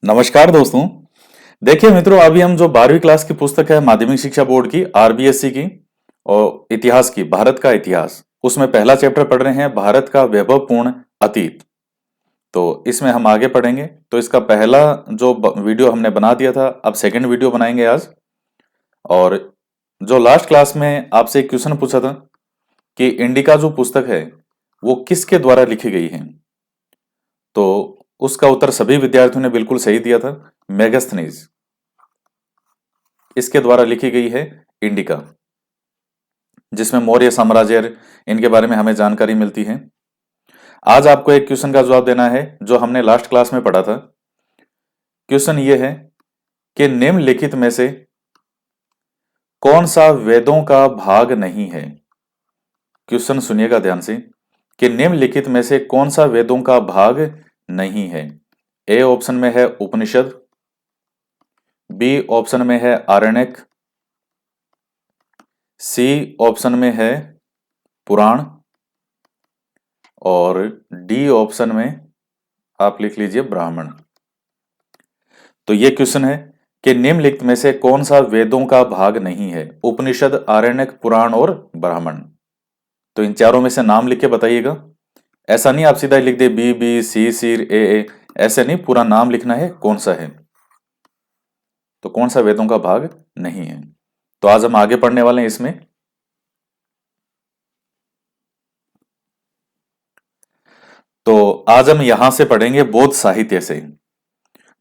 नमस्कार दोस्तों। देखिए मित्रों, अभी हम जो 12वीं क्लास की पुस्तक है माध्यमिक शिक्षा बोर्ड की आरबीएससी की और इतिहास की, भारत का इतिहास, उसमें पहला चैप्टर पढ़ रहे हैं, भारत का वैभवपूर्ण अतीत। तो इसमें हम आगे पढ़ेंगे। तो इसका पहला जो वीडियो हमने बना दिया था, अब सेकंड वीडियो बनाएंगे आज। और जो लास्ट क्लास में आपसे एक क्वेश्चन पूछा था कि इंडिका जो पुस्तक है वो किसके द्वारा लिखी गई है, तो उसका उत्तर सभी विद्यार्थियों ने बिल्कुल सही दिया था। मेगास्थनीज, इसके द्वारा लिखी गई है इंडिका, जिसमें मौर्य साम्राज्य, इनके बारे में हमें जानकारी मिलती है। आज आपको एक क्वेश्चन का जवाब देना है जो हमने लास्ट क्लास में पढ़ा था। क्वेश्चन ये है कि निम्नलिखित में से कौन सा वेदों का भाग नहीं है। क्वेश्चन सुनिएगा ध्यान से कि निम्नलिखित में से कौन सा वेदों का भाग नहीं है। ए ऑप्शन में है उपनिषद, बी ऑप्शन में है आरण्यक, सी ऑप्शन में है पुराण, और डी ऑप्शन में आप लिख लीजिए ब्राह्मण। तो ये क्वेश्चन है कि निम्नलिखित में से कौन सा वेदों का भाग नहीं है। उपनिषद, आरण्यक, पुराण और ब्राह्मण। तो इन चारों में से नाम लिख के बताइएगा। ऐसा नहीं आप सीधा ही लिख दे बी बी, सी सी, ए, ऐसे नहीं, पूरा नाम लिखना है कौन सा है। तो कौन सा वेदों का भाग नहीं है। तो आज हम आगे पढ़ने वाले हैं इसमें। तो आज हम यहां से पढ़ेंगे बौद्ध साहित्य से।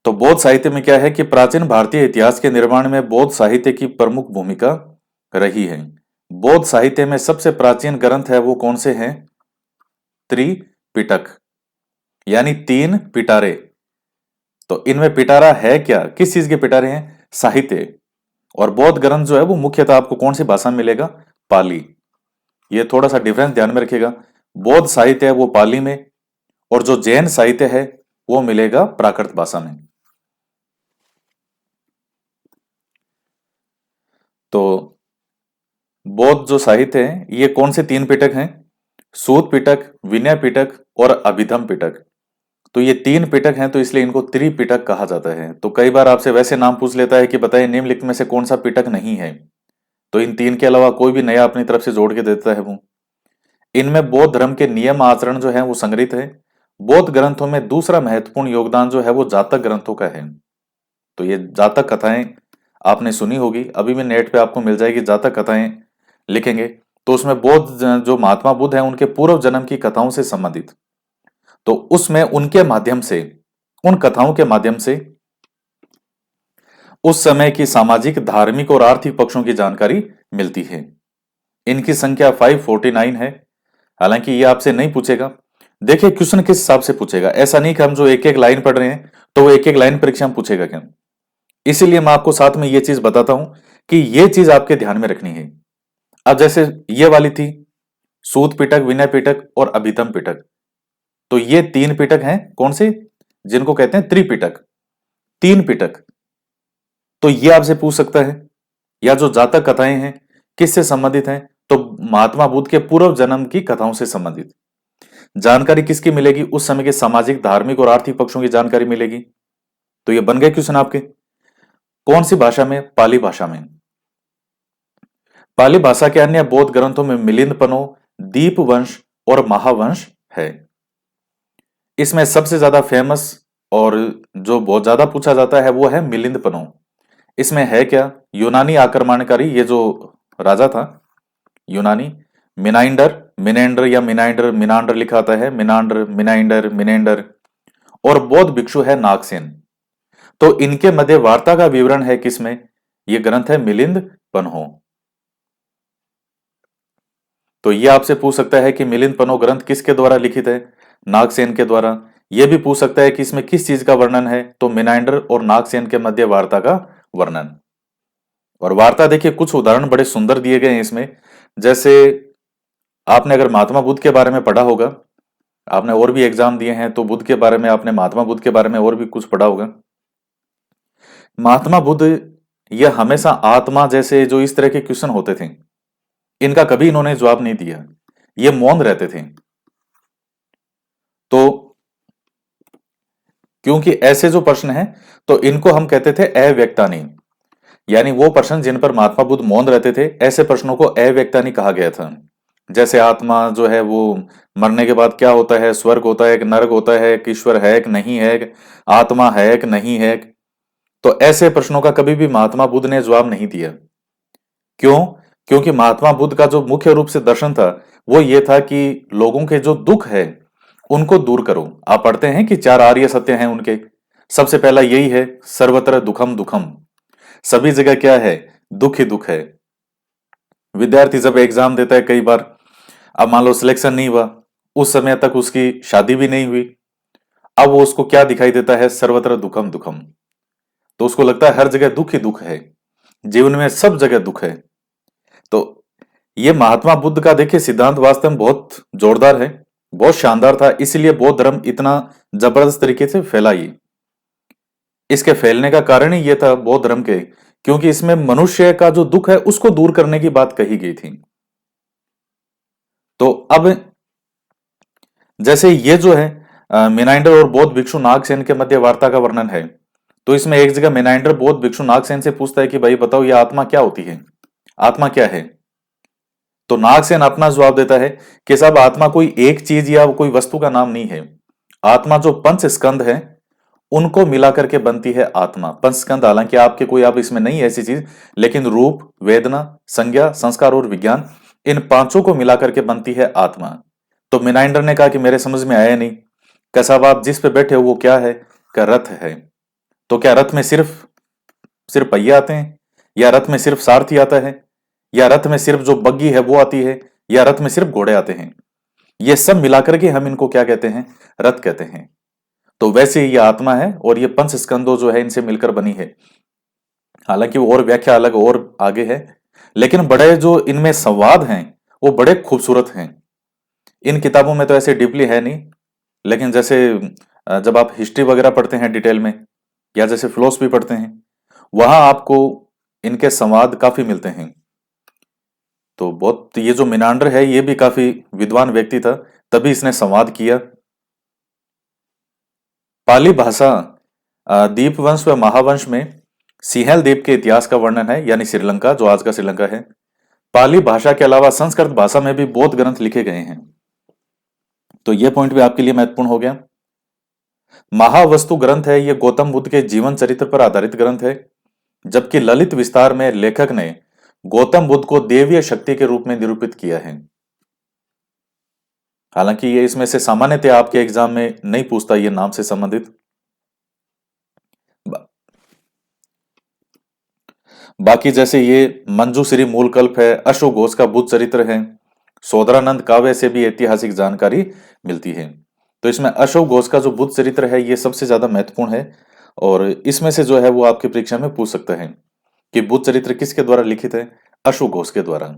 तो बौद्ध साहित्य में क्या है कि प्राचीन भारतीय इतिहास के निर्माण में बौद्ध साहित्य की प्रमुख भूमिका रही है। बौद्ध साहित्य में सबसे प्राचीन ग्रंथ है वो कौन से हैं? त्रिपिटक, यानी तीन पिटारे। तो इनमें पिटारा है क्या, किस चीज के पिटारे हैं? साहित्य। और बौद्ध ग्रंथ जो है वो मुख्यतः आपको कौन सी भाषा में मिलेगा? पाली। ये थोड़ा सा डिफरेंस ध्यान में रखिएगा। बौद्ध साहित्य है वो पाली में, और जो जैन साहित्य है वो मिलेगा प्राकृत भाषा में। तो बौद्ध जो साहित्य है ये कौन से तीन पिटक हैं? सूत पिटक, विनय पिटक और अभिधम पिटक। तो ये तीन पिटक हैं, तो इसलिए इनको त्रिपिटक कहा जाता है। तो कई बार आपसे वैसे नाम पूछ लेता है कि बताइए निम्नलिखित में से कौन सा पिटक नहीं है, तो इन तीन के अलावा कोई भी नया अपनी तरफ से जोड़ के देता है वो। इनमें बौद्ध धर्म के नियम आचरण जो है वो संग्रहित है। बौद्ध ग्रंथों में दूसरा महत्वपूर्ण योगदान जो है वो जातक ग्रंथों का है। तो ये जातक कथाएं आपने सुनी होगी, अभी भी नेट पे आपको मिल जाएगी। जातक कथाएं लिखेंगे तो उसमें बौद्ध जो महात्मा बुद्ध हैं उनके पूर्व जन्म की कथाओं से संबंधित, तो उसमें उनके माध्यम से, उन कथाओं के माध्यम से उस समय की सामाजिक, धार्मिक और आर्थिक पक्षों की जानकारी मिलती है। इनकी संख्या 549 है। हालांकि ये आपसे नहीं पूछेगा। देखिए क्वेश्चन किस हिसाब से पूछेगा, ऐसा नहीं कि हम जो एक एक लाइन पढ़ रहे हैं तो वो एक एक लाइन परीक्षा में पूछेगा क्या। इसीलिए मैं आपको साथ में ये चीज बताता हूं कि ये चीज आपके ध्यान में रखनी है। अब जैसे ये वाली थी सूत पिटक, विनय पिटक और अभिधम पिटक, तो ये तीन पिटक हैं कौन से, जिनको कहते हैं त्रिपिटक, तीन पिटक। तो ये आपसे पूछ सकता है। या जो जातक कथाएं हैं किससे संबंधित हैं, तो महात्मा बुद्ध के पूर्व जन्म की कथाओं से संबंधित। जानकारी किसकी मिलेगी? उस समय के सामाजिक, धार्मिक और आर्थिक पक्षों की जानकारी मिलेगी। तो ये बन गए क्वेश्चन आपके। कौन सी भाषा में? पाली भाषा में। पाली भाषा के अन्य बौद्ध ग्रंथों में मिलिंद पनो, दीपवंश और महावंश है। इसमें सबसे ज्यादा फेमस और जो बहुत ज्यादा पूछा जाता है वो है मिलिंद पनो। इसमें है क्या? यूनानी आक्रमणकारी, ये जो राजा था यूनानी, मिनाइंडर, मिनेंडर या मिनाइंडर, मिनांडर लिखा आता है, मिनांडर, मिनाइंडर, मिनेंडर, और बौद्ध भिक्षु है नागसेन। तो इनके मध्य वार्ता का विवरण है किसमें? ये ग्रंथ है मिलिंद पन्हो। तो ये आपसे पूछ सकता है कि मिलिंद पन्हो ग्रंथ किसके द्वारा लिखित है? नागसेन के द्वारा। यह भी पूछ सकता है कि इसमें किस चीज का वर्णन है, तो मिनाइंडर और नागसेन के मध्य वार्ता का वर्णन। और वार्ता देखिए कुछ उदाहरण बड़े सुंदर दिए गए हैं इसमें। जैसे आपने अगर महात्मा बुद्ध के बारे में पढ़ा होगा, आपने और भी एग्जाम दिए हैं तो बुद्ध के बारे में आपने, महात्मा बुद्ध के बारे में और भी कुछ पढ़ा होगा। महात्मा बुद्ध ये हमेशा आत्मा जैसे जो इस तरह के क्वेश्चन होते थे, इनका कभी इन्होंने जवाब नहीं दिया, ये मौन रहते थे। तो क्योंकि ऐसे जो प्रश्न हैं तो इनको हम कहते थे अव्यक्तानी, यानी वो प्रश्न जिन पर महात्मा बुद्ध मौन रहते थे, ऐसे प्रश्नों को अव्यक्तानी कहा गया था। जैसे आत्मा जो है वो मरने के बाद क्या होता है, स्वर्ग होता है कि नरक होता है, कि ईश्वर है कि नहीं है, आत्मा है कि नहीं है। तो ऐसे प्रश्नों का कभी भी महात्मा बुद्ध ने जवाब नहीं दिया। क्यों? क्योंकि महात्मा बुद्ध का जो मुख्य रूप से दर्शन था वो ये था कि लोगों के जो दुख है उनको दूर करो। आप पढ़ते हैं कि 4 आर्य सत्य हैं उनके, सबसे पहला यही है, सर्वत्र दुखम दुखम। सभी जगह क्या है, दुख ही दुख है। विद्यार्थी जब एग्जाम देता है कई बार, अब मान लो सिलेक्शन नहीं हुआ, उस समय तक उसकी शादी भी नहीं हुई, अब वो उसको क्या दिखाई देता है, सर्वत्र दुखम दुखम। तो उसको लगता है हर जगह दुख ही दुख है, जीवन में सब जगह दुख है। तो ये महात्मा बुद्ध का देखिए सिद्धांत वास्तव में बहुत जोरदार है, बहुत शानदार था, इसलिए बौद्ध धर्म इतना जबरदस्त तरीके से फैला। ये इसके फैलने का कारण ही ये था बौद्ध धर्म के, क्योंकि इसमें मनुष्य का जो दुख है उसको दूर करने की बात कही गई थी। तो अब जैसे ये जो है मेनाइंडर और बौद्ध भिक्षु नागसेन के मध्य वार्ता का वर्णन है। तो इसमें एक जगह मेनाइंडर बौद्ध भिक्षु नागसेन से पूछता है कि भाई बताओ ये आत्मा क्या होती है, आत्मा क्या है। तो नागसेन अपना जवाब देता है कि साहब आत्मा कोई एक चीज या कोई वस्तु का नाम नहीं है, आत्मा जो पंच स्कंद है उनको मिलाकर के बनती है आत्मा। पंच स्कंद हालांकि आपके कोई अब इसमें नहीं है ऐसी चीज, लेकिन रूप, वेदना, संज्ञा, संस्कार और विज्ञान, इन पांचों को मिलाकर के बनती है आत्मा। तो मिनाइंडर ने कहा कि मेरे समझ में आया नहीं, क्या साहब आप जिस पे बैठे हो वो क्या है, क्या रथ है। तो क्या रथ में सिर्फ सिर्फ पहिए आते हैं, या रथ में सिर्फ सारथी आता है, या रथ में सिर्फ जो बग्गी है वो आती है, या रथ में सिर्फ घोड़े आते हैं। ये सब मिलाकर के हम इनको क्या कहते हैं, रथ कहते हैं। तो वैसे ही ये आत्मा है और ये पंच स्कंदों जो है इनसे मिलकर बनी है। हालांकि वो और व्याख्या अलग और आगे है, लेकिन बड़े जो इनमें संवाद हैं वो बड़े खूबसूरत हैं। इन किताबों में तो ऐसे डीपली है नहीं, लेकिन जैसे जब आप हिस्ट्री वगैरह पढ़ते हैं डिटेल में, या जैसे फिलोसफी पढ़ते हैं, वहां आपको इनके संवाद काफी मिलते हैं। तो बहुत ये जो मिनांडर है ये भी काफी विद्वान व्यक्ति था, तभी इसने संवाद किया। पाली भाषा दीपवंश व महावंश में सिंहल द्वीप के इतिहास का वर्णन है, यानी श्रीलंका जो आज का श्रीलंका है। पाली भाषा के अलावा संस्कृत भाषा में भी बौद्ध ग्रंथ लिखे गए हैं। तो यह पॉइंट भी आपके लिए महत्वपूर्ण हो गया। महावस्तु ग्रंथ है, यह गौतम बुद्ध के जीवन चरित्र पर आधारित ग्रंथ है, जबकि ललित विस्तार में लेखक ने गौतम बुद्ध को देवीय शक्ति के रूप में निरूपित किया है। हालांकि ये इसमें से सामान्यतः आपके एग्जाम में नहीं पूछता ये नाम से संबंधित। बाकी जैसे ये मंजूश्री मूलकल्प है, अशोक घोष का बुद्ध चरित्र है, सोदरानंद काव्य से भी ऐतिहासिक जानकारी मिलती है। तो इसमें अशोक घोष का जो बुद्ध चरित्र है ये सबसे ज्यादा महत्वपूर्ण है, और इसमें से जो है वो आपकी परीक्षा में पूछ सकता है कि बुद्ध चरित्र किसके द्वारा लिखित है, अशोक घोष के द्वारा।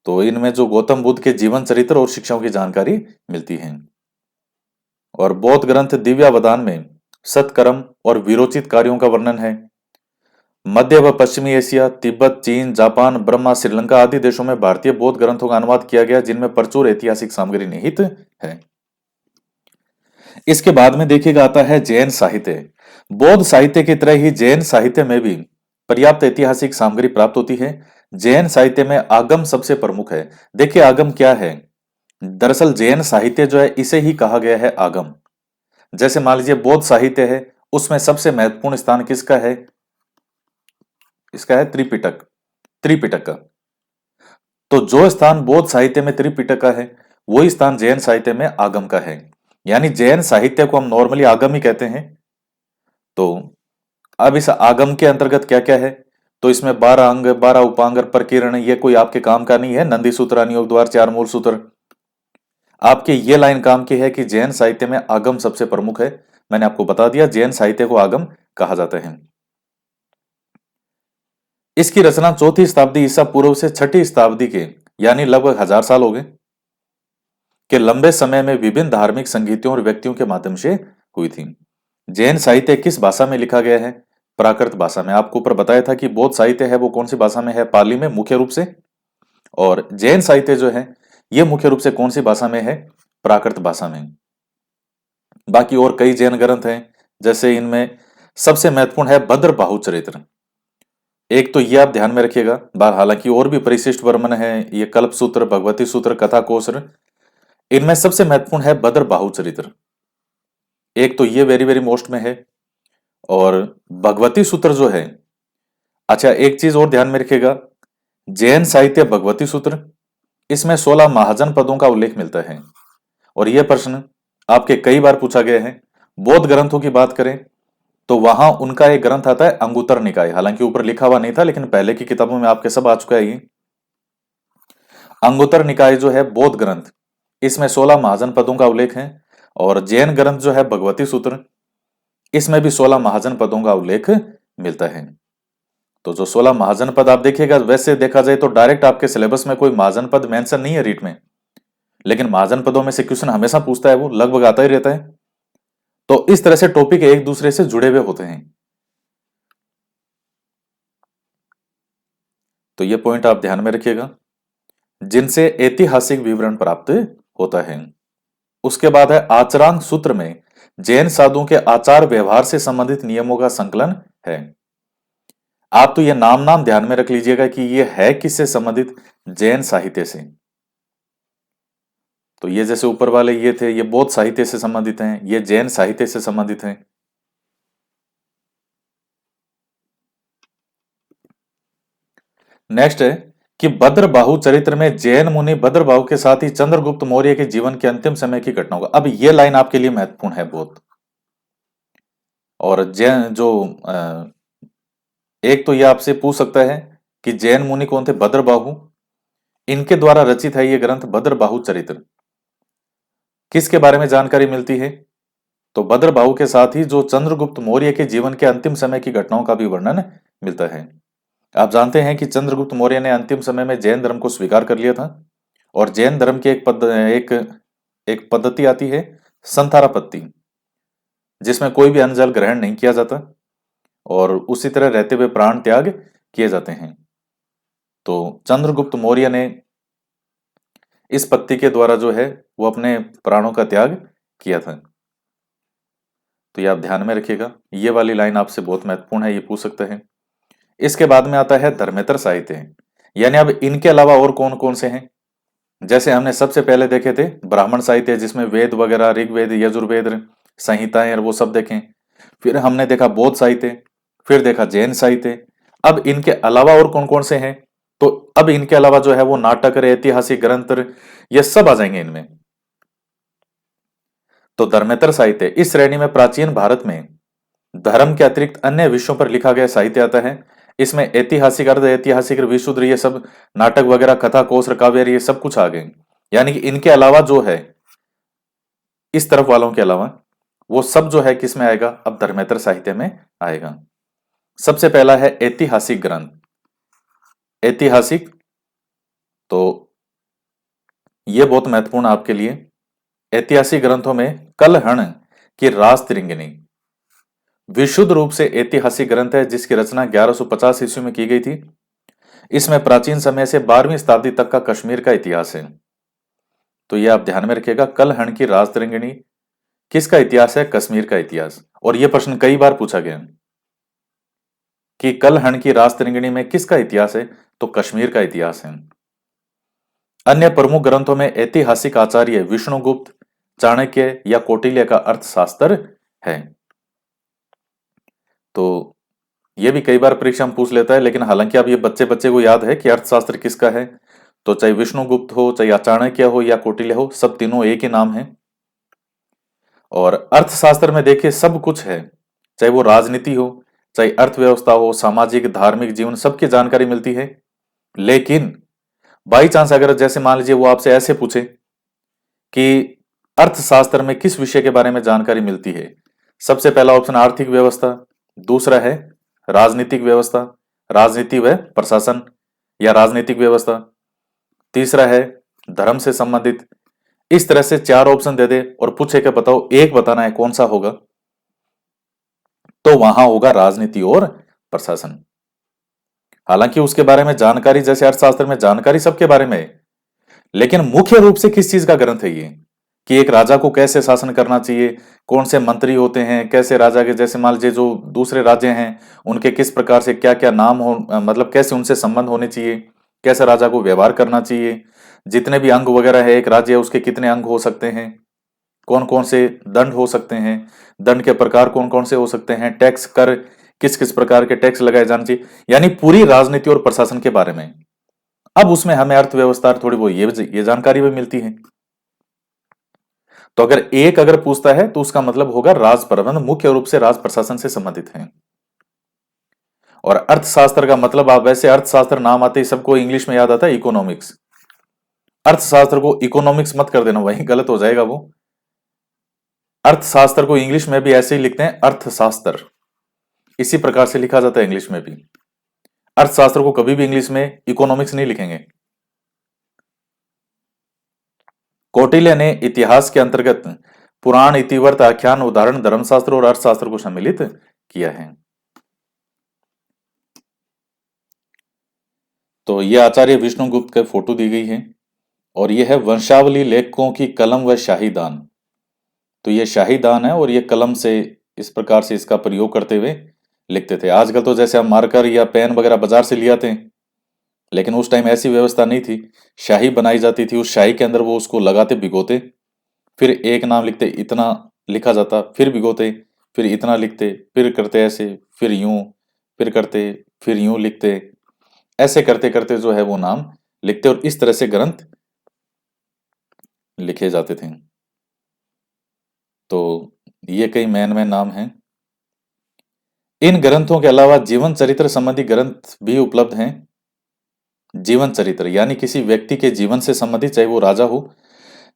तो इनमें जो गौतम बुद्ध के जीवन चरित्र और शिक्षाओं की जानकारी मिलती है। और बौद्ध ग्रंथ दिव्यावदान में सत्कर्म और विरोचित कार्यों का वर्णन है। मध्य व पश्चिमी एशिया, तिब्बत, चीन, जापान, ब्रह्मा, श्रीलंका आदि देशों में भारतीय बौद्ध ग्रंथों का अनुवाद किया गया, जिनमें प्रचुर ऐतिहासिक सामग्री निहित है। इसके बाद में देखिएगा आता है जैन साहित्य। बौद्ध साहित्य की तरह ही जैन साहित्य में भी पर्याप्त ऐतिहासिक सामग्री प्राप्त होती है। जैन साहित्य में आगम सबसे प्रमुख है। देखिए आगम क्या है, दरअसल जैन साहित्य जो है इसे ही कहा गया है आगम। जैसे मान लीजिए बौद्ध साहित्य है, उसमें सबसे महत्वपूर्ण स्थान किसका है, इसका है त्रिपिटक, त्रिपिटक का। तो जो स्थान बौद्ध साहित्य में त्रिपिटक का है वही स्थान जैन साहित्य में आगम का है। यानी जैन साहित्य को हम नॉर्मली आगम ही कहते हैं। तो अब इस आगम के अंतर्गत क्या क्या है, तो इसमें 12 अंग, 12 उपांग, प्रकीर्ण, ये कोई आपके काम का नहीं है। नंदी सूत्र, अनियोग द्वार, 4 मूल सूत्र, आपके ये लाइन काम की है कि जैन साहित्य में आगम सबसे प्रमुख है। मैंने आपको बता दिया जैन साहित्य को आगम कहा जाता है। इसकी रचना 4वीं शताब्दी ईसा पूर्व से 6वीं शताब्दी के, यानी लगभग 1000 साल हो गए, के लंबे समय में विभिन्न धार्मिक संगीतों और व्यक्तियों के माध्यम से हुई थी। जैन साहित्य किस भाषा में लिखा गया है, प्राकृत भाषा में। आपको ऊपर बताया था कि बौद्ध साहित्य है वो कौन सी भाषा में है, पाली में मुख्य रूप से, और जैन साहित्य जो है ये मुख्य रूप से कौन सी भाषा में है, प्राकृत भाषा में। बाकी और कई जैन ग्रंथ हैं, जैसे इनमें सबसे महत्वपूर्ण है भद्रबाहु चरित्र। एक तो ये आप ध्यान में रखिएगा, हालांकि और भी परिशिष्ट वर्मन है, ये कल्प सूत्र, भगवती सूत्र, कथा कोशर, इनमें सबसे महत्वपूर्ण है भद्रबाहु चरित्र। एक तो ये वेरी वेरी मोस्ट में है। और भगवती सूत्र जो है, अच्छा एक चीज और ध्यान में रखिएगा, जैन साहित्य भगवती सूत्र, इसमें 16 महाजन पदों का उल्लेख मिलता है। और यह प्रश्न आपके कई बार पूछा गया है। बौद्ध ग्रंथों की बात करें तो वहां उनका एक ग्रंथ आता है अंगुत्तर निकाय, हालांकि ऊपर लिखा हुआ नहीं था लेकिन पहले की किताबों में आपके सब आ चुका है ये। अंगुत्तर निकाय जो है बौद्ध ग्रंथ, इसमें 16 महाजन पदों का उल्लेख है। और जैन ग्रंथ जो है भगवती सूत्र, इसमें भी 16 महाजन पदों का उल्लेख मिलता है। तो जो 16 महाजन पद आप देखिएगा, वैसे देखा जाए तो डायरेक्ट आपके सिलेबस में कोई महाजन पद मेंशन नहीं है रीट में, लेकिन महाजन पदों में से क्वेश्चन हमेशा पूछता है, वो लगभग आता ही रहता है। तो इस तरह से टॉपिक एक दूसरे से जुड़े हुए होते हैं। तो ये पॉइंट आप ध्यान में रखिएगा, जिनसे ऐतिहासिक विवरण प्राप्त होता है। उसके बाद है आचरांग सूत्र में जैन साधुओं के आचार व्यवहार से संबंधित नियमों का संकलन है। आप तो ये नाम नाम ध्यान में रख लीजिएगा कि ये है किससे संबंधित, जैन साहित्य से। तो ये जैसे ऊपर वाले ये थे, ये बौद्ध साहित्य से संबंधित हैं, ये जैन साहित्य से संबंधित हैं। नेक्स्ट है कि भद्रबाहु चरित्र में जैन मुनि भद्रबाहु के साथ ही चंद्रगुप्त मौर्य के जीवन के अंतिम समय की घटनाओं का, अब ये लाइन आपके लिए महत्वपूर्ण है बहुत। और जैन जो एक तो ये आपसे पूछ सकता है कि जैन मुनि कौन थे, भद्रबाहु, इनके द्वारा रचित है ये ग्रंथ भद्रबाहु चरित्र। किसके बारे में जानकारी मिलती है, तो भद्रबाहु के साथ ही जो चंद्रगुप्त मौर्य के जीवन के अंतिम समय की घटनाओं का भी वर्णन मिलता है। आप जानते हैं कि चंद्रगुप्त मौर्य ने अंतिम समय में जैन धर्म को स्वीकार कर लिया था। और जैन धर्म की एक पद्धति आती है संथारापत्ति, जिसमें कोई भी अन्न जल ग्रहण नहीं किया जाता और उसी तरह रहते हुए प्राण त्याग किए जाते हैं। तो चंद्रगुप्त मौर्य ने इस पत्ती के द्वारा जो है वो अपने प्राणों का त्याग किया था। तो ये आप ध्यान में रखिएगा, ये वाली लाइन आपसे बहुत महत्वपूर्ण है, ये पूछ सकते हैं। इसके बाद में आता है धर्मेतर साहित्य, यानी अब इनके अलावा और कौन कौन से हैं। जैसे हमने सबसे पहले देखे थे ब्राह्मण साहित्य, जिसमें वेद वगैरह, ऋग्वेद, यजुर्वेद, संहिताएं और वो सब देखें। फिर हमने देखा बौद्ध साहित्य, फिर देखा जैन साहित्य। अब इनके अलावा और कौन कौन से हैं, तो अब इनके अलावा जो है वो नाटक, ऐतिहासिक ग्रंथ, ये सब आ जाएंगे इनमें। तो धर्मेतर साहित्य इस श्रेणी में प्राचीन भारत में धर्म के अतिरिक्त अन्य विषयों पर लिखा गया साहित्य आता है। इसमें ऐतिहासिक, अर्ध ऐतिहासिक, विशुद्ध, ये सब नाटक वगैरह, कथा कोश, काव्य, ये सब कुछ आ गए। यानी कि इनके अलावा जो है, इस तरफ वालों के अलावा, वो सब जो है किसमें आएगा, अब धर्मेतर साहित्य में आएगा। सबसे पहला है ऐतिहासिक ग्रंथ। ऐतिहासिक, तो ये बहुत महत्वपूर्ण आपके लिए। ऐतिहासिक ग्रंथों में कलहण की रास त्रिंगिनी विशुद्ध रूप से ऐतिहासिक ग्रंथ है, जिसकी रचना 1150 ईस्वी में की गई थी। इसमें प्राचीन समय से 12वीं शताब्दी तक का कश्मीर का इतिहास है। तो यह आप ध्यान में रखिएगा, कलहण की रास त्रिंगिनी किसका इतिहास है, कश्मीर का इतिहास। और यह प्रश्न कई बार पूछा गया कि कलहण की रास त्रिंगिनी में किसका इतिहास है, तो कश्मीर का इतिहास है। अन्य प्रमुख ग्रंथों में ऐतिहासिक आचार्य विष्णुगुप्त, चाणक्य या कौटिल्य का अर्थशास्त्र है। तो ये भी कई बार परीक्षा में पूछ लेता है, लेकिन हालांकि अब ये बच्चे बच्चे को याद है कि अर्थशास्त्र किसका है। तो चाहे विष्णुगुप्त हो, चाहे चाणक्य हो या कौटिल्य हो, सब तीनों एक ही नाम है। और अर्थशास्त्र में देखिए सब कुछ है, चाहे वो राजनीति हो, चाहे अर्थव्यवस्था हो, सामाजिक धार्मिक जीवन, सबकी जानकारी मिलती है। लेकिन बाई चांस अगर जैसे मान लीजिए वो आपसे ऐसे पूछे कि अर्थशास्त्र में किस विषय के बारे में जानकारी मिलती है, सबसे पहला ऑप्शन आर्थिक व्यवस्था, दूसरा है राजनीतिक व्यवस्था, राजनीति व प्रशासन या राजनीतिक व्यवस्था, तीसरा है धर्म से संबंधित। इस तरह से 4 ऑप्शन दे दे और पूछे कि बताओ एक बताना है कौन सा होगा, तो वहां होगा राजनीति और प्रशासन। हालांकि उसके बारे में जानकारी, जैसे अर्थशास्त्र में जानकारी सबके बारे में है, लेकिन मुख्य रूप से किस चीज का ग्रंथ है ये, कि एक राजा को कैसे शासन करना चाहिए, कौन से मंत्री होते हैं, कैसे राजा के जैसे मान लीजिए जो दूसरे राज्य हैं उनके किस प्रकार से क्या क्या नाम हो, मतलब कैसे उनसे संबंध होने चाहिए, कैसे राजा को व्यवहार करना चाहिए, जितने भी अंग वगैरह है एक राज्य है उसके कितने अंग हो सकते हैं, कौन कौन से दंड हो सकते हैं, दंड के प्रकार कौन कौन से हो सकते हैं, टैक्स कर किस किस प्रकार के टैक्स लगाए जाने चाहिए, यानी पूरी राजनीति और प्रशासन के बारे में। अब उसमें हमें अर्थव्यवस्था थोड़ी बहुत ये जानकारी भी मिलती है। तो अगर एक अगर पूछता है तो उसका मतलब होगा राज प्रबंध मुख्य रूप से राज प्रशासन से संबंधित है। और अर्थशास्त्र का मतलब आप वैसे अर्थशास्त्र नाम आते ही सबको इंग्लिश में याद आता है इकोनॉमिक्स। अर्थशास्त्र को इकोनॉमिक्स मत कर देना, वही गलत हो जाएगा वो। अर्थशास्त्र को इंग्लिश में भी ऐसे ही लिखते हैं अर्थशास्त्र, इसी प्रकार से लिखा जाता है इंग्लिश में भी। अर्थशास्त्र को कभी भी इंग्लिश में इकोनॉमिक्स नहीं लिखेंगे। कौटिल्य ने इतिहास के अंतर्गत पुराण, इतिवृत्त, आख्यान, उदाहरण, धर्मशास्त्र और अर्थशास्त्र को सम्मिलित किया है। तो ये आचार्य विष्णुगुप्त का फोटो दी गई है और यह है वंशावली लेखकों की कलम व शाहीदान। तो ये शाहीदान है और ये कलम से इस प्रकार से इसका प्रयोग करते हुए लिखते थे। आजकल तो जैसे हम मार्कर या पेन वगैरह बाजार से ले आते हैं, लेकिन उस टाइम ऐसी व्यवस्था नहीं थी। शाही बनाई जाती थी, उस शाही के अंदर वो उसको लगाते, भिगोते, फिर एक नाम लिखते, इतना लिखा जाता, फिर भिगोते, फिर इतना लिखते, फिर करते ऐसे, फिर यूं, फिर करते, फिर यूं लिखते, ऐसे करते करते जो है वो नाम लिखते और इस तरह से ग्रंथ लिखे जाते थे। तो ये कई मैन मैन नाम हैं। इन ग्रंथों के अलावा जीवन चरित्र संबंधी ग्रंथ भी उपलब्ध हैं। जीवन चरित्र यानी किसी व्यक्ति के जीवन से संबंधित, चाहे वो राजा हो,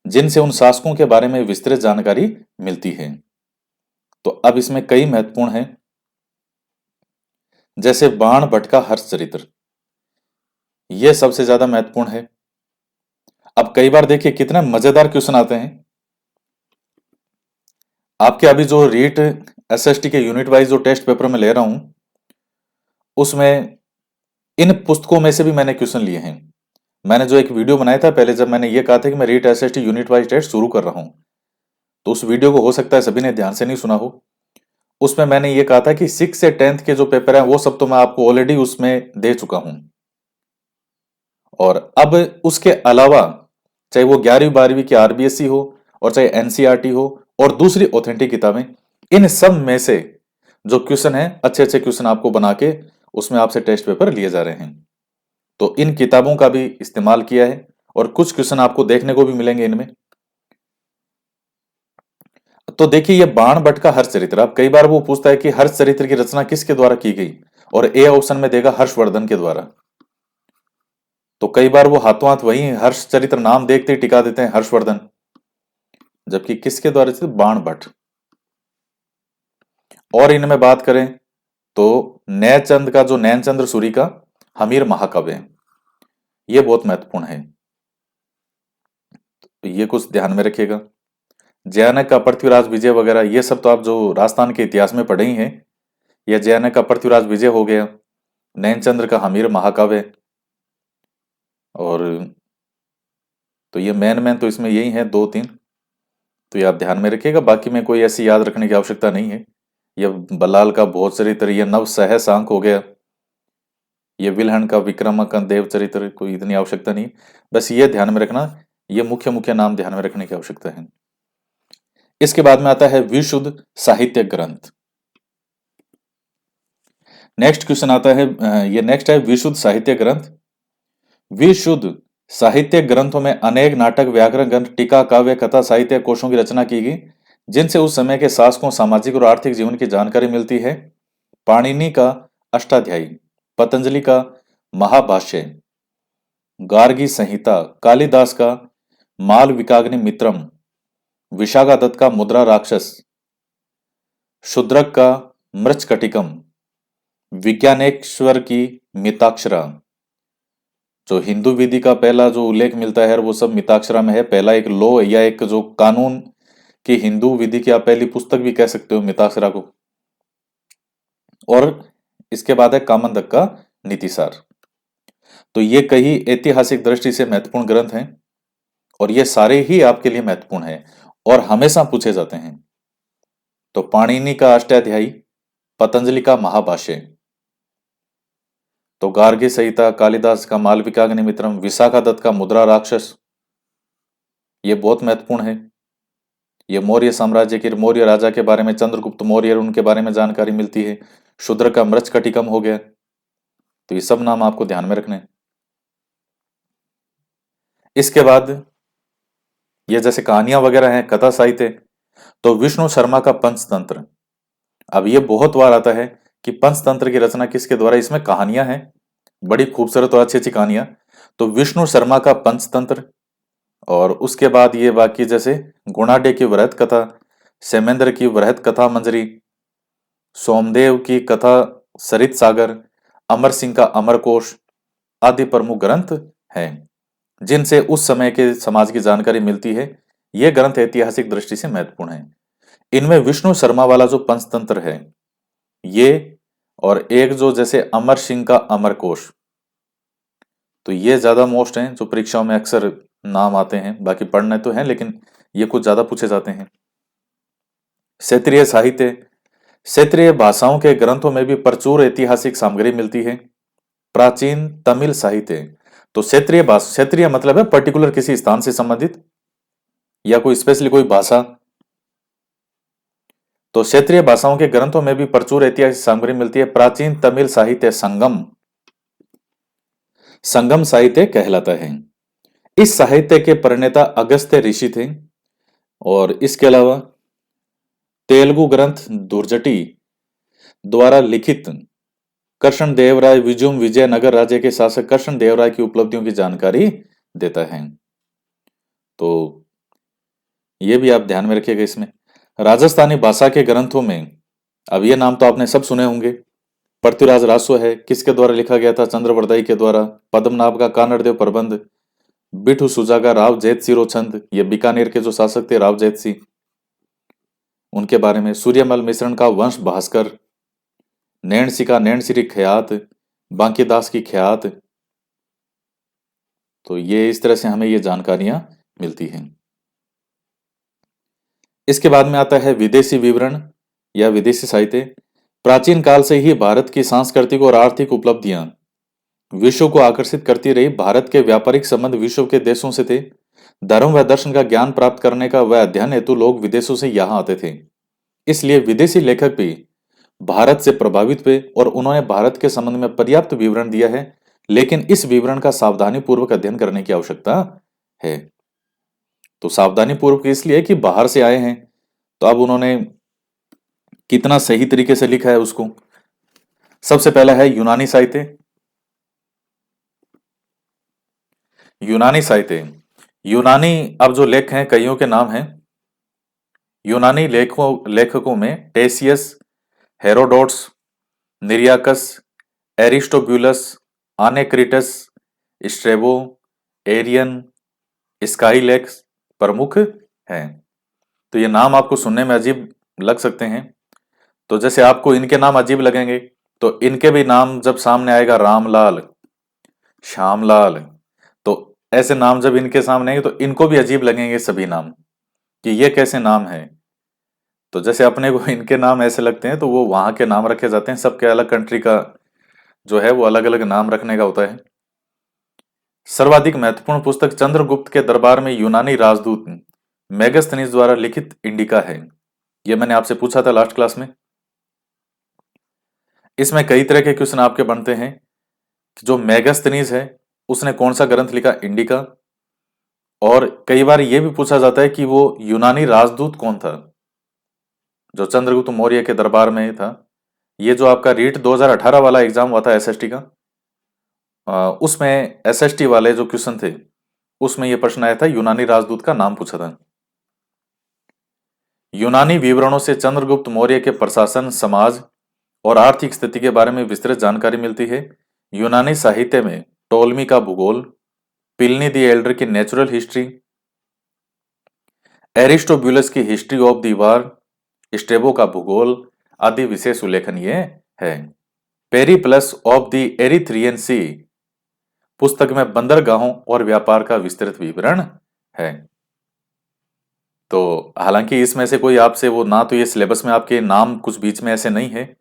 जिनसे उन शासकों के बारे में विस्तृत जानकारी मिलती है। तो अब इसमें कई महत्वपूर्ण हैं, जैसे बाण भट्ट का हर्ष चरित्र, यह सबसे ज्यादा महत्वपूर्ण है। अब कई बार देखिए कितने मजेदार क्वेश्चन आते हैं आपके। अभी जो रीट एसएसटी के यूनिट वाइज जो टेस्ट पेपर में ले रहा हूं, उसमें इन पुस्तकों में से भी मैंने क्वेश्चन लिए हैं। मैंने जो एक वीडियो बनाया था पहले, जब मैंने ये कहा था कि मैं REET SST unit wise test शुरू कर रहा हूं, तो उस वीडियो को हो सकता है सभी ने ध्यान से नहीं सुना हो। उसमें मैंने ये कहा था कि 6 से 10th के जो पेपर हैं वो सब तो मैं आपको ऑलरेडी उसमें दे चुका हूं, और अब उसके अलावा चाहे वो 11वीं 12वीं की आरबीएससी हो और चाहे एनसीईआरटी हो और दूसरी ऑथेंटिक किताबें, इन सब में से जो क्वेश्चन है, अच्छे अच्छे क्वेश्चन आपको बना के उसमें आपसे टेस्ट पेपर लिए जा रहे हैं। तो इन किताबों का भी इस्तेमाल किया है और कुछ क्वेश्चन आपको देखने को भी मिलेंगे इनमें। तो देखिए ये बाण भट्ट का हर्ष चरित्र, अब कई बार वो पूछता है कि हर्ष चरित्र की रचना किसके द्वारा की गई, और ए ऑप्शन में देगा हर्षवर्धन के द्वारा। तो कई बार वो हाथों हाथ वही हर्ष चरित्र नाम देखते ही टिका देते हैं हर्षवर्धन, जबकि किसके द्वारा थी, बाण भट्ट। और इनमें बात करें तो नैनचंद का जो नैनचंद्र सूरी का हमीर महाकाव्य है, ये बहुत महत्वपूर्ण है, तो ये कुछ ध्यान में रखिएगा। जयानक का पृथ्वीराज विजय वगैरह, ये सब तो आप जो राजस्थान के इतिहास में पढ़े ही हैं। यह जयानक का पृथ्वीराज विजय हो गया, नैनचंद्र का हमीर महाकाव्य, और तो ये मैन तो इसमें यही है 2-3, तो ये आप ध्यान में रखिएगा। बाकी में कोई ऐसी याद रखने की आवश्यकता नहीं है। यह बल्लाल का भोज चरित्र, यह नव सहसांक हो गया, ये विल्हण का विक्रमांक देव चरित्र, कोई इतनी आवश्यकता नहीं। बस ये ध्यान में रखना, ये मुख्य मुख्य नाम ध्यान में रखने की आवश्यकता है। इसके बाद में आता है विशुद्ध साहित्य ग्रंथ। नेक्स्ट क्वेश्चन आता है, ये नेक्स्ट है विशुद्ध साहित्य ग्रंथ। विशुद्ध साहित्य ग्रंथों में अनेक नाटक, व्याकरण ग्रंथ, टीका, काव्य, कथा, साहित्य कोशों की रचना की गई, जिनसे उस समय के शासकों, सामाजिक और आर्थिक जीवन की जानकारी मिलती है। पाणिनि का अष्टाध्यायी, पतंजलि का महाभाष्य, गार्गी संहिता, कालिदास का मालविकाग्नि मित्रम, विशाखादत्त का मुद्रा राक्षस, शूद्रक का मृच्छकटिकम, विज्ञानेश्वर की मिताक्षरा। जो हिंदू विधि का पहला जो उल्लेख मिलता है वो सब मिताक्षरा में है। पहला एक लॉ या एक जो कानून की हिंदू विधि की आप पहली पुस्तक भी कह सकते हो मिताक्षरा को। और इसके बाद है कामंदक का नीतिसार। तो ये कई ऐतिहासिक दृष्टि से महत्वपूर्ण ग्रंथ हैं और ये सारे ही आपके लिए महत्वपूर्ण हैं। और हमेशा पूछे जाते हैं। तो पाणिनि का अष्टाध्यायी, पतंजलि का महाभाष्य, तो गार्गी संहिता, कालिदास का मालविकाग्निमित्रम, विशाखादत्त का मुद्रा राक्षस, ये बहुत महत्वपूर्ण है। ये मौर्य साम्राज्य के मौर्य राजा के बारे में, चंद्रगुप्त मौर्य, उनके बारे में जानकारी मिलती है। शूद्र का मृच्छकटिकम हो गया। तो ये सब नाम आपको ध्यान में रखने हैं। इसके बाद ये जैसे कहानियां वगैरह हैं, कथा साहित्य, तो विष्णु शर्मा का पंचतंत्र। अब ये बहुत बार आता है कि पंचतंत्र की रचना किसके द्वारा, इसमें कहानियां हैं, बड़ी खूबसूरत और अच्छी अच्छी कहानियां। तो विष्णु शर्मा का पंचतंत्र, और उसके बाद ये बाकी जैसे गुणाढ्य की वृहत कथा, सेमेंद्र की वृहत कथा मंजरी, सोमदेव की कथा सरित सागर, अमर सिंह का अमरकोश आदि प्रमुख ग्रंथ हैं, जिनसे उस समय के समाज की जानकारी मिलती है। ये ग्रंथ ऐतिहासिक दृष्टि से महत्वपूर्ण है। इनमें विष्णु शर्मा वाला जो पंचतंत्र है ये, और एक जो जैसे अमर सिंह का अमरकोश, तो ये ज्यादा मोस्ट हैं, जो परीक्षाओं में अक्सर नाम आते हैं। बाकी पढ़ने तो हैं लेकिन ये कुछ ज्यादा पूछे जाते हैं। क्षेत्रीय साहित्य, क्षेत्रीय भाषाओं के ग्रंथों में भी प्रचुर ऐतिहासिक सामग्री मिलती है। प्राचीन तमिल साहित्य, तो क्षेत्रीय भाषा, क्षेत्रीय मतलब है पर्टिकुलर किसी स्थान से संबंधित या कोई स्पेशली कोई भाषा। तो क्षेत्रीय भाषाओं के ग्रंथों में भी प्रचुर ऐतिहासिक सामग्री मिलती है। प्राचीन तमिल साहित्य संगम, संगम साहित्य कहलाता है। इस साहित्य के प्रणेता अगस्त्य ऋषि थे। और इसके अलावा तेलुगु ग्रंथ दुर्जटी द्वारा लिखित कृष्ण देवराय विजुम विजयनगर राज्य के शासक कृष्ण देवराय की उपलब्धियों की जानकारी देता है। तो ये भी आप ध्यान में रखिएगा। इसमें राजस्थानी भाषा के ग्रंथों में, अब ये नाम तो आपने सब सुने होंगे। पृथ्वीराज रासो है, किसके द्वारा लिखा गया था, चंद्रवरदाई के द्वारा। पद्मनाभ का कानड़देव प्रबंध, बिठू सुजा का राव जैत सिंह छंद, ये बीकानेर के जो शासक थे राव जैत सिंह, उनके बारे में। सूर्यमल मिश्रण का वंश भास्कर, नैणसी का नैणश्री ख्यात, बांकीदास की ख्यात। तो ये इस तरह से हमें ये जानकारियां मिलती हैं। इसके बाद में आता है विदेशी विवरण या विदेशी साहित्य। प्राचीन काल से ही भारत की सांस्कृतिक और आर्थिक उपलब्धियां विश्व को आकर्षित करती रही। भारत के व्यापारिक संबंध विश्व के देशों से थे। धर्म व दर्शन का ज्ञान प्राप्त करने का व अध्ययन हेतु लोग विदेशों से यहाँ आते थे। इसलिए विदेशी लेखक भी भारत से प्रभावित हुए और उन्होंने भारत के संबंध में पर्याप्त विवरण दिया है। लेकिन इस विवरण का सावधानी पूर्वक अध्ययन करने की आवश्यकता है। तो सावधानी पूर्वक इसलिए कि बाहर से आए हैं, तो अब उन्होंने कितना सही तरीके से लिखा है उसको। सबसे पहला है यूनानी साहित्य। यूनानी साहित्य, यूनानी अब जो लेख हैं कईयों के नाम हैं। यूनानी लेखकों में टेसियस, हेरोडोट्स, निरियाकस, एरिस्टोब्यूलस, आनेक्रिटस, स्ट्रेबो, एरियन, स्काईलेक्स प्रमुख हैं। तो ये नाम आपको सुनने में अजीब लग सकते हैं। तो जैसे आपको इनके नाम अजीब लगेंगे, तो इनके भी नाम जब सामने आएगा, रामलाल, श्यामलाल, तो ऐसे नाम जब इनके सामने आएंगे तो इनको भी अजीब लगेंगे सभी नाम, कि ये कैसे नाम है। तो जैसे अपने को इनके नाम ऐसे लगते हैं, तो वो वहां के नाम रखे जाते हैं। सबके अलग कंट्री का जो है वो अलग अलग नाम रखने का होता है। सर्वाधिक महत्वपूर्ण पुस्तक चंद्रगुप्त के दरबार में यूनानी राजदूत मेगस्थनीज द्वारा लिखित इंडिका है। यह मैंने आपसे पूछा था लास्ट क्लास में। इसमें कई तरह के क्वेश्चन आपके बनते हैं कि जो मेगस्थनीज है उसने कौन सा ग्रंथ लिखा, इंडिका। और कई बार यह भी पूछा जाता है कि वो यूनानी राजदूत कौन था जो चंद्रगुप्त मौर्य के दरबार में था। ये जो आपका रीट 2018 वाला एग्जाम हुआ था एसएसटी का, उसमें एसएसटी वाले जो क्वेश्चन थे उसमें यह प्रश्न आया था, यूनानी राजदूत का नाम पूछा था। यूनानी विवरणों से चंद्रगुप्त मौर्य के प्रशासन, समाज और आर्थिक स्थिति के बारे में विस्तृत जानकारी मिलती है। यूनानी साहित्य में टोलमी का भूगोल, प्लिनी द एल्डर की नेचुरल हिस्ट्री, एरिस्टोब्यूलस की history of the war, Strabo का भूगोल आदि विशेष उल्लेखनीय है। पेरीप्लस ऑफ द एरिथ्रियन सी पुस्तक में बंदरगाहों और व्यापार का विस्तृत विवरण है। तो हालांकि इसमें से कोई आपसे वो ना, तो ये सिलेबस में आपके नाम कुछ बीच में ऐसे नहीं है,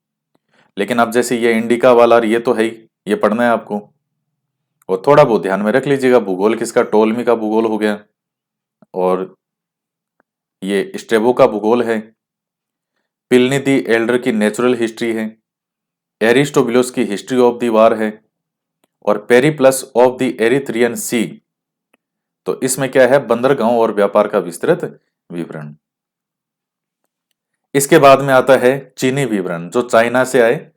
लेकिन अब जैसे ये इंडिका वाला ये तो है ही, ये पढ़ना है आपको। और थोड़ा बहुत ध्यान में रख लीजिएगा, भूगोल किसका, टोलमी का भूगोल हो गया, और ये स्ट्रेबो का भूगोल है, प्लिनी दी एल्डर की नेचुरल हिस्ट्री है, एरिस्टोबुलस की हिस्ट्री ऑफ द वार है, और पेरिप्लस ऑफ द एरिथ्रियन सी। तो इसमें क्या है, बंदरगांव और व्यापार का विस्तृत विवरण। इसके बाद में आता है चीनी विवरण, जो चाइना से आए।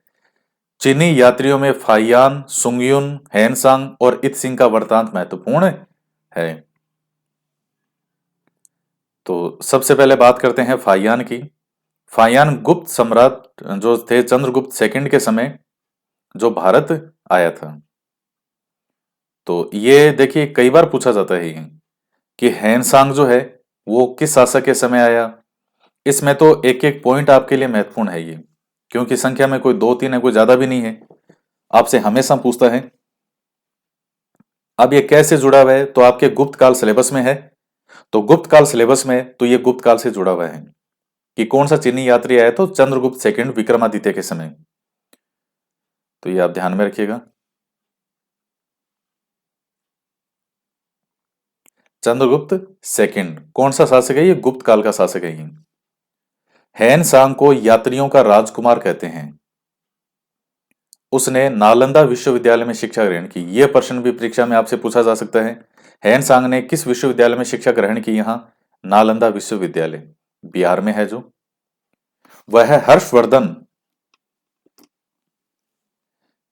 चीनी यात्रियों में फाइयान, सुंगयुन, हैनसांग और इत्सिंग का वृत्तांत महत्वपूर्ण है। तो सबसे पहले बात करते हैं फाइयान की। फाइयान गुप्त सम्राट जो थे चंद्रगुप्त सेकंड के समय जो भारत आया था। तो ये देखिए कई बार पूछा जाता है ये कि हैनसांग जो है वो किस शासक के समय आया। इसमें तो एक एक पॉइंट आपके लिए महत्वपूर्ण है ये, क्योंकि संख्या में कोई दो तीन है, कोई ज्यादा भी नहीं है, आपसे हमेशा पूछता है। अब ये कैसे जुड़ा हुआ है, तो आपके गुप्त काल सिलेबस में है। तो गुप्त काल सिलेबस में तो ये गुप्त काल से जुड़ा हुआ है कि कौन सा चीनी यात्री आया, तो चंद्रगुप्त सेकंड विक्रमादित्य के समय। तो ये आप ध्यान में रखिएगा। चंद्रगुप्त सेकंड कौन सा शासक है, ये गुप्त काल का शासक है ये। हैन सांग को यात्रियों का राजकुमार कहते हैं। उसने नालंदा विश्वविद्यालय में शिक्षा ग्रहण की। यह प्रश्न भी परीक्षा में आपसे पूछा जा सकता है। हैन सांग ने किस विश्वविद्यालय में शिक्षा ग्रहण की, यहां नालंदा विश्वविद्यालय बिहार में है जो। वह हर्षवर्धन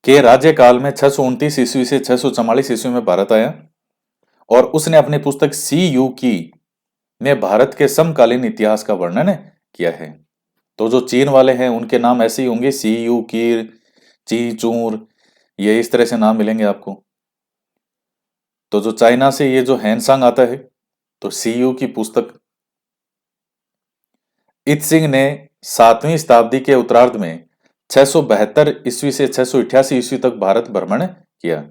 के राज्यकाल में 629 ईस्वी से 644 ईस्वी में भारत आया, और उसने अपनी पुस्तक सी यू की में भारत के समकालीन इतिहास का वर्णन किया है। तो जो चीन वाले हैं उनके नाम ऐसे ही होंगे, सी यू कीर, ची चूर, ये इस तरह से नाम मिलेंगे आपको। तो जो चाइना से ये जो हैनसांग आता है, तो सी यू की पुस्तक। इत्सिंग ने 7वीं शताब्दी के उत्तरार्ध में 672 ईस्वी से 688 ईस्वी तक भारत भ्रमण किया।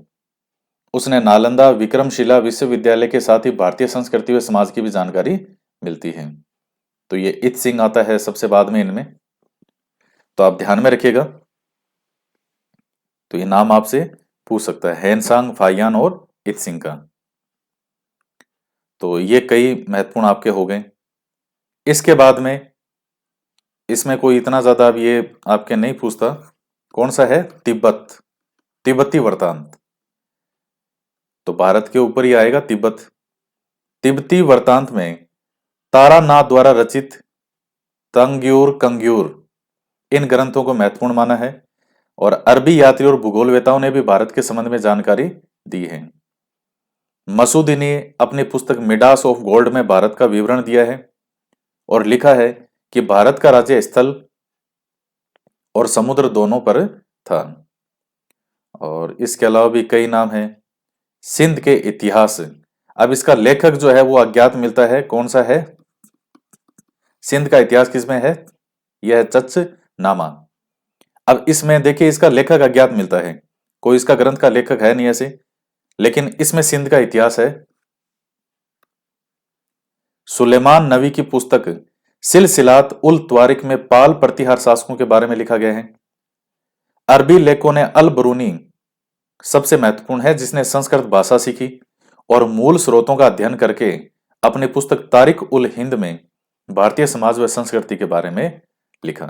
उसने नालंदा विक्रमशिला विश्वविद्यालय के साथ ही भारतीय संस्कृति व समाज की भी जानकारी मिलती है। तो ये इत्सिंग आता है सबसे बाद में इनमें, तो आप ध्यान में रखिएगा। तो ये नाम आपसे पूछ सकता है, हैनसांग, फाइयान और इत्सिंग का। तो ये कई महत्वपूर्ण आपके हो गए। इसके बाद में इसमें कोई इतना ज्यादा अब ये आपके नहीं पूछता। कौन सा है, तिब्बत, तिब्बती वृत्तांत। तो भारत के ऊपर ही आएगा तिब्बत। तिब्बती वृत्तांत में तारानाथ द्वारा रचित तंग्यूर कंग्यूर इन ग्रंथों को महत्वपूर्ण माना है, और अरबी यात्री और भूगोलवेताओं ने भी भारत के संबंध में जानकारी दी है। मसूदी ने अपनी पुस्तक मिडास ऑफ गोल्ड में भारत का विवरण दिया है, और लिखा है कि भारत का राज्य स्थल और समुद्र दोनों पर था। और इसके अलावा भी कई नाम हैं। सिंध के इतिहास, अब इसका लेखक जो है वो अज्ञात मिलता है। कौन सा है, सिंध का इतिहास किसमें है, यह है चच नामा। अब इसमें देखिए इसका लेखक अज्ञात मिलता है, कोई इसका ग्रंथ का लेखक है नहीं ऐसे, लेकिन इसमें सिंध का इतिहास है। सुलेमान नबी की पुस्तक सिलसिलात उल त्वारिक में पाल प्रतिहार शासकों के बारे में लिखा गया है। अरबी लेखकों ने अल बरूनी सबसे महत्वपूर्ण है, जिसने संस्कृत भाषा सीखी और मूल स्रोतों का अध्ययन करके अपनी पुस्तक तारिक उल हिंद में भारतीय समाज व संस्कृति के बारे में लिखा।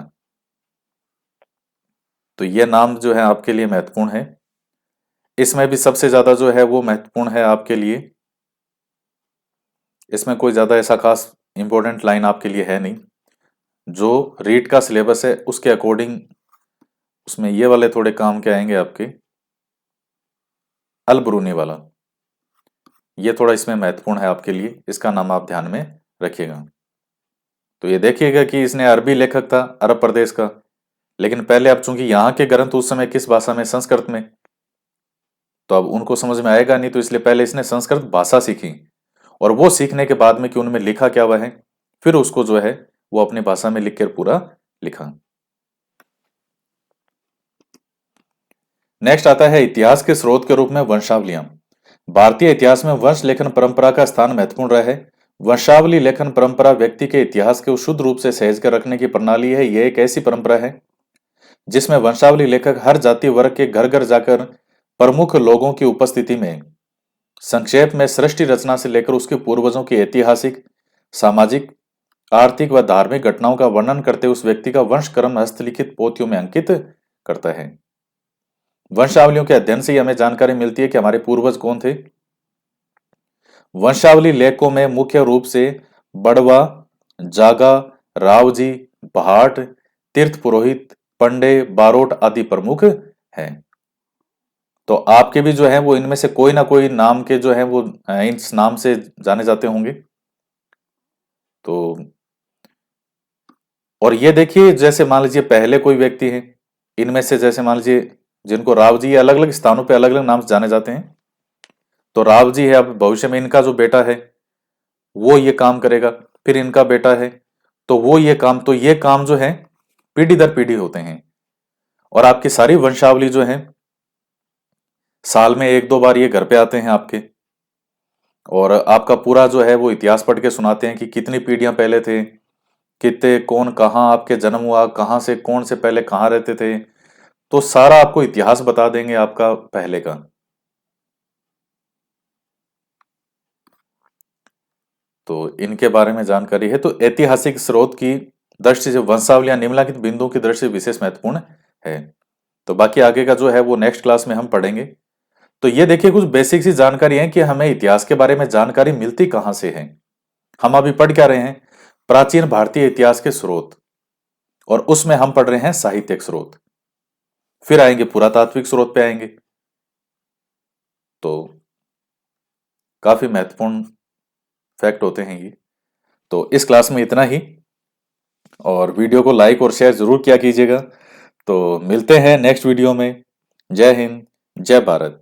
तो यह नाम जो है आपके लिए महत्वपूर्ण है। इसमें भी सबसे ज्यादा जो है वो महत्वपूर्ण है आपके लिए। इसमें कोई ज्यादा ऐसा खास इंपॉर्टेंट लाइन आपके लिए है नहीं। जो रीट का सिलेबस है उसके अकॉर्डिंग उसमें ये वाले थोड़े काम के आएंगे आपके। अल ब्रूनी वाला ये थोड़ा इसमें महत्वपूर्ण है आपके लिए, इसका नाम आप ध्यान में रखिएगा। तो ये देखिएगा कि इसने अरबी लेखक था, अरब प्रदेश का, लेकिन पहले अब चूंकि यहाँ के ग्रंथ उस समय किस भाषा में, संस्कृत में, तो अब उनको समझ में आएगा नहीं, तो इसलिए पहले इसने संस्कृत भाषा सीखी, और वो सीखने के बाद में कि उनमें लिखा क्या हुआ है, फिर उसको जो है वो अपनी भाषा में लिख कर पूरा लिखा। नेक्स्ट आता है इतिहास के स्रोत के रूप में वंशावलियां। भारतीय इतिहास में वंश लेखन परंपरा का स्थान महत्वपूर्ण रहा है। वंशावली लेखन परंपरा व्यक्ति के इतिहास को शुद्ध रूप से सहेज कर रखने की प्रणाली है। यह एक ऐसी परंपरा है जिसमें वंशावली लेखक हर जाति वर्ग के घर घर जाकर प्रमुख लोगों की उपस्थिति में संक्षेप में सृष्टि रचना से लेकर उसके पूर्वजों की ऐतिहासिक, सामाजिक, आर्थिक व धार्मिक घटनाओं का वर्णन करते उस व्यक्ति का वंश क्रम हस्तलिखित पोथियों में अंकित करता है। वंशावलियों के अध्ययन से हमें जानकारी मिलती है कि हमारे पूर्वज कौन थे। वंशावली लेखों में मुख्य रूप से बड़वा, जागा, रावजी, भाट, तीर्थ पुरोहित, पंडे, बारोट आदि प्रमुख हैं। तो आपके भी जो है वो इनमें से कोई ना कोई नाम के जो है वो इस नाम से जाने जाते होंगे। तो और ये देखिए, जैसे मान लीजिए पहले कोई व्यक्ति है, इनमें से जैसे मान लीजिए जिनको राव जी अलग अलग स्थानों पे अलग अलग नाम से जाने जाते हैं। तो राव जी है, अब भविष्य में इनका जो बेटा है वो ये काम करेगा, फिर इनका बेटा है तो वो ये काम, तो ये काम जो है पीढ़ी दर पीढ़ी होते हैं। और आपकी सारी वंशावली जो है साल में एक दो बार ये घर पे आते हैं आपके, और आपका पूरा जो है वो इतिहास पढ़ के सुनाते हैं कि कितनी पीढ़ियां पहले थे, कितने कौन कहाँ आपके जन्म हुआ, कहाँ से कौन से पहले कहाँ रहते थे। तो सारा आपको इतिहास बता देंगे आपका पहले का। तो इनके बारे में जानकारी है। तो ऐतिहासिक स्रोत की दृष्टि से वंशावलियां निम्नलिखित बिंदुओं की दृष्टि से विशेष महत्वपूर्ण है। तो बाकी आगे का जो है वो नेक्स्ट क्लास में हम पढ़ेंगे। तो ये देखिए कुछ बेसिक सी जानकारी है कि हमें इतिहास के बारे में जानकारी मिलती कहां से है। हम अभी पढ़ क्या रहे हैं, प्राचीन भारतीय इतिहास के स्रोत, और उसमें हम पढ़ रहे हैं साहित्यिक स्रोत, फिर आएंगे पुरातात्विक स्रोत पे आएंगे। तो काफी महत्वपूर्ण फैक्ट होते हैं ये। तो इस क्लास में इतना ही, और वीडियो को लाइक और शेयर जरूर किया कीजिएगा। तो मिलते हैं नेक्स्ट वीडियो में। जय हिंद, जय भारत।